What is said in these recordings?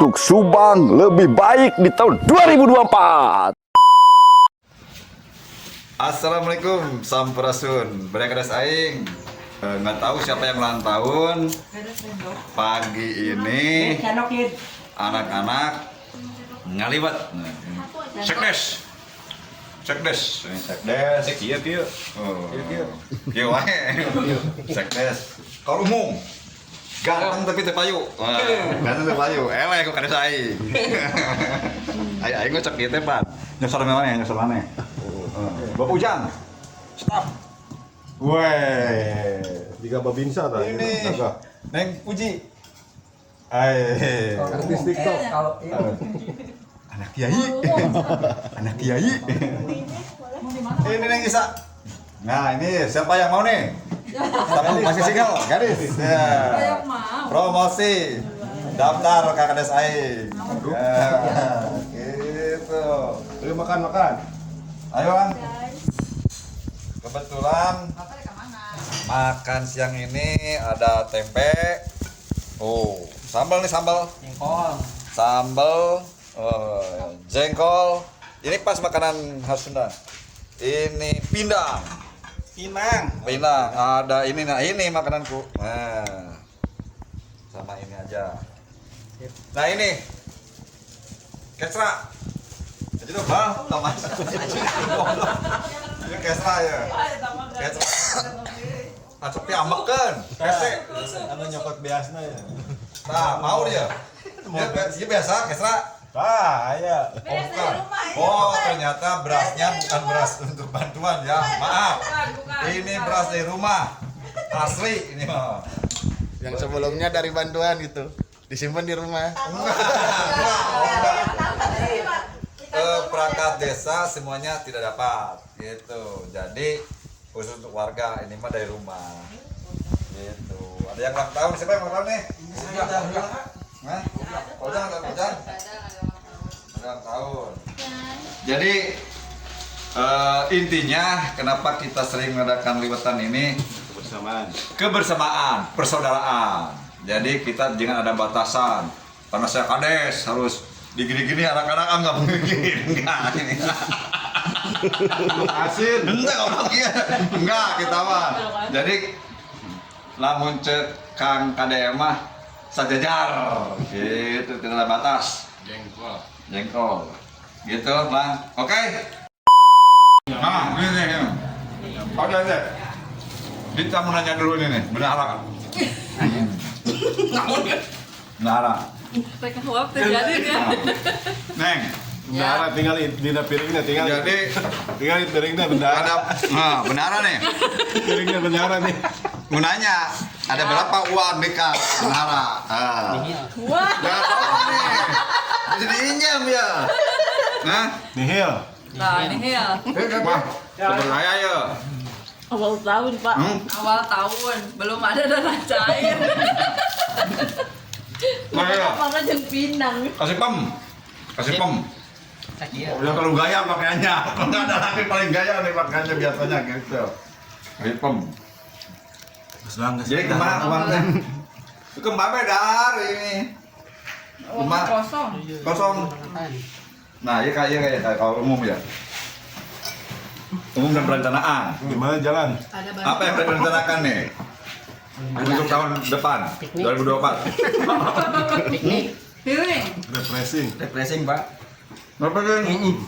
untuk Subang lebih baik di tahun 2024. Assalamualaikum, sampurasun. Berekedas aing. Nggak tahu siapa yang ulang tahun. Pagi ini anak-anak ngaliwat. Sekdes. Sekdes. Sekdes. Kieu kieu. Oh. Kieu wae. Sekdes. Kalau umum. Ganteng tapi teu payu. Ganteng teu payu. Eleh ku kades aing. Aing ngocek kieu teh, Pan. Nyosor mana? Nyosor mana? Bapak Ujang, stop. Weh, Jika babinsa tah. ini Neng Puji. Artis TikTok. Anak kiai. Anak kiai. Ini Neng Isa. Nah, ini siapa yang mau nih? Masih single, gadis. Ya. Promosi. Daftar KKDS aing. Gitu. Ayo makan. Ayo, Bang. Kebetulan makan siang ini ada tempe. Oh, sambal nih, sambal. Sambal, jengkol. Ini pas makanan khas Sunda. Ini pindang. Pinang. Ada ini, nah ini makananku. Nah, sama ini aja. Nah ini, kesra. Jadi tuh bang, tamas. Ini kesra ya. Kesra. Acok diambekeun. Kese. Anu nyokot biasna ya. Nah, mau dia. Dia biasa kesra. Aya. Oh, ternyata berasnya bukan beras untuk bantuan ya. Maaf. Ini beras dari rumah. Asli ini mah. Yang sebelumnya dari bantuan gitu, disimpan di rumah. Perangkat desa semuanya tidak dapat gitu. Jadi khusus untuk warga ini mah dari rumah gitu. Ada yang ulang tahun, siapa yang ulang tahun nih? Nah, Ojang ada ulang tahun. Jadi intinya kenapa kita sering mengadakan liwetan ini? Kebersamaan, persaudaraan. Jadi kita jangan ada batasan. Karena saya kades harus digini-gini anak-anak nggak mungkin. Enggak ini. Asin. Enggak kita mah. Jadi lamun cek Kang KDM mah sajajar gitu, tidak ada batas. Jengkol. Gitu, Bang. Oke. Nah, ini. Oke, deh. Kita mau nanya dulu nih, benara. Benara. Neng, Bendara tinggal di piringnya tinggal. jadi Tinggal di piringnya bendara. ada benara nih. Piringnya bendara nih. Mau nanya, ada berapa uang nikah benara? Wah. Jangan bohong nih. Jadi inyam ya. Nah, Nihil. Nah, ini ya. Wah, sebenarnya ya. Awal tahun, Pak. Awal tahun, belum ada dana cair. Nah, ya. Apa jeung pinang. Kasih pem. Udah kalau gaya pakaiannya, nggak ada laki paling gaya nih pakaiannya biasanya gitu. Kasih pem. Jadi kemana? Kemana dari ini? Rumah kosong. Nah, ya kayak kalau umum ya. Umum dan perencanaan. Gimana jalan? Apa yang direncanakan nih? Untuk tahun depan, 2024. Healing. Refreshing. Pak. Apa ini?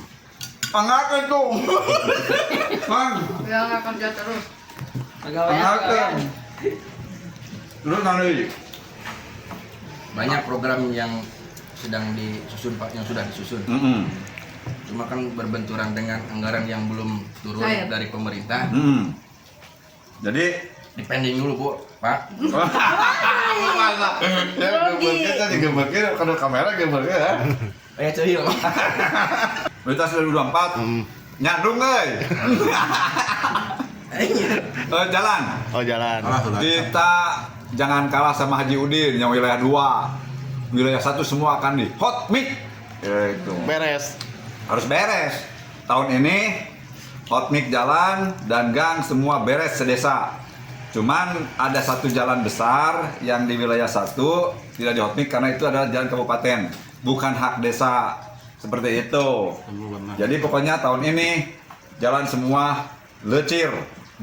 Angkat tuh. Bang, Ya nggak kerja terus. angkat. Lu nanti. Banyak program yang sedang disusun Pak, yang sudah disusun. Cuma kan berbenturan dengan anggaran yang belum turun Saya. dari pemerintah. Jadi Dipending dulu Bu, Pak. ya kita digambarkan kalau kamera gambarnya ya. Ayo cuy. Berita 2024. Nyandung euy. Jalan. Oh jalan. Kita jangan kalah sama Haji Udin yang wilayah 2. Wilayah 1 semua akan di hot mic. Itu. Beres. Harus beres. Tahun ini hot mic jalan dan gang semua beres sedesa. Cuman ada satu jalan besar yang di wilayah 1 tidak dihotmik karena itu adalah jalan kabupaten, bukan hak desa. Seperti itu. Jadi pokoknya tahun ini jalan semua lecir,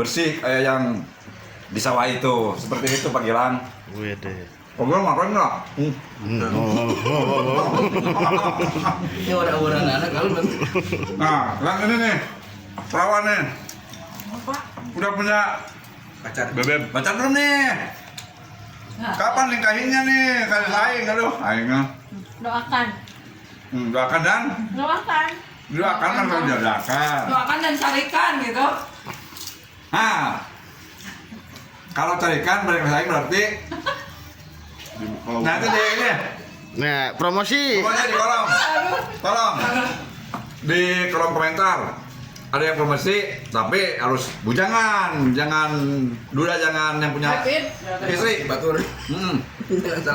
bersih kayak yang di sawah itu. Seperti itu Pak Gilang. Wede. Pak Gilang makan nggak? Ini orang-orang anak kalau Nah, yang ini nih, perawan nih. Udah punya pacar. Bebek. pacar belum nih? Kapan nikahinnya nih? Kali aing, aduh, aingnya. Doakan. Doakan dan Doakan. doakan kan kalau doakan. Doakan dan carikan gitu. Nah, kalau carikan mereka aing berarti nanti deh ini. Nah, promosi. Pokoknya di kolom. Tolong. Di kolom komentar. Ada yang promosi, tapi harus bujangan, jangan duda, jangan yang punya istri. Batur.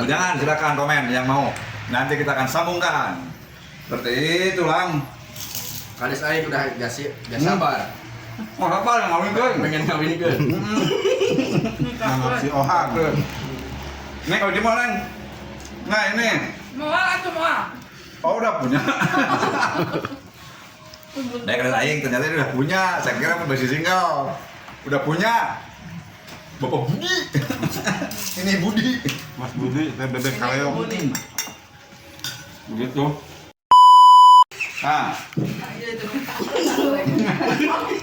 Bujangan, silakan komen yang mau. Nanti kita akan sambungkan. Seperti itu, Lang. Kades aing udah gak sabar. Oh, apa yang ngawinkeun? Pengen ngawinkeun. Anak si Ohang. Nih kalau di mana, Neng? Nah, ini. Mual atau mual? Oh, udah punya. Nah, kalian aing ternyata dia udah punya. Saya kira masih single. Udah punya. Bapak Budi. Ini Budi. Mas Budi, teh bebek kaleo. Begitu. Nah,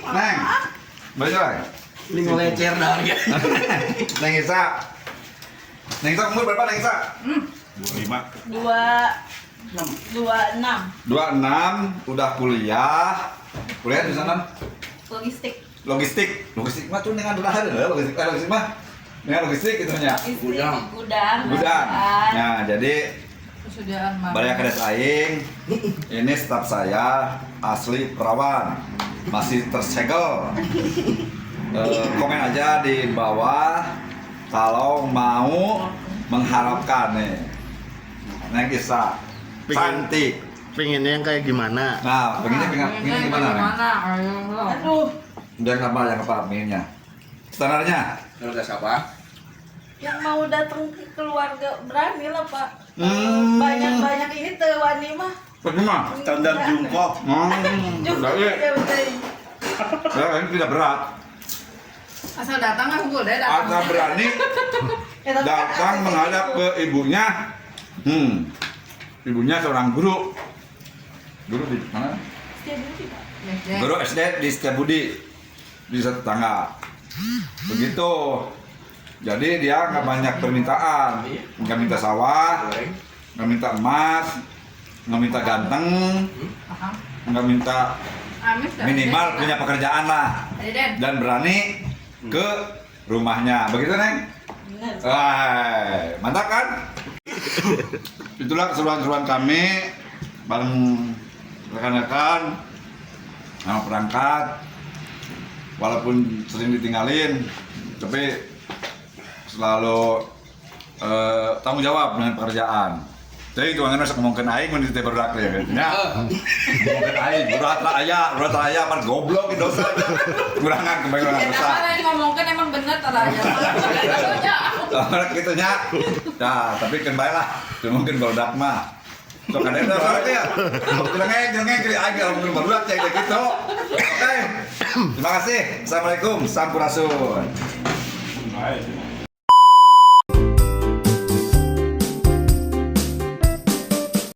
Neng. Balik lagi. Ini ngelecer dah. Neng Isa. Neng Isa umur berapa Neng Isa? 25. 26. 26, udah kuliah. Kuliah di sana Logistik. logistik mah tuh dengan dulahan logistik mah dengan logistik gitu nya. Gudang. Gudang. Nah, jadi Persediaan Balai Kades Aing ini staf saya asli perawan, masih tersegel. Komen aja di bawah kalau mau mengharapkan nih Neng Isa cantik. Pengennya yang kayak gimana? Nah, pengen gimana? Neng? Aduh. Udah yang apa pengennya? Standarnya? Kalau gak siapa? Yang mau datang ke keluarga berani lah Pak. Hmm. Banyak ini tuh wani mah. Bagaimana? Standar jungkok. Udah ya. Ya, ini tidak berat. Asal datang kan gue deh Asal berani datang menghadap ke ibunya. Ibunya seorang guru. Guru di mana? Guru SD di Setiabudi di satu tetangga. Begitu. Jadi dia nggak banyak permintaan, nggak minta sawah, nggak minta emas, nggak minta ganteng, nggak minta minimal punya pekerjaan lah dan berani ke rumahnya. Begitu Neng? Wah, mantap kan? Itulah keseruan-keseruan kami bareng rekan-rekan sama perangkat. Walaupun sering ditinggalin, tapi selalu tanggung jawab dengan pekerjaan. Jadi itu angin ngomongin aing mun teh barudak ya kan. Ya. Ngomongin aing, berat aya pan goblok itu dosa. Kurangan kembali dosa. Karena yang ngomongkan emang bener tadi aja. Orang gitu nya. Nah, tapi kan bae lah. Mungkin barudak mah. Sok ada itu salah ya. Jangan kiri aja mungkin barudak cek gitu. Oke. Terima kasih. Assalamualaikum. Sampurasun. Baik.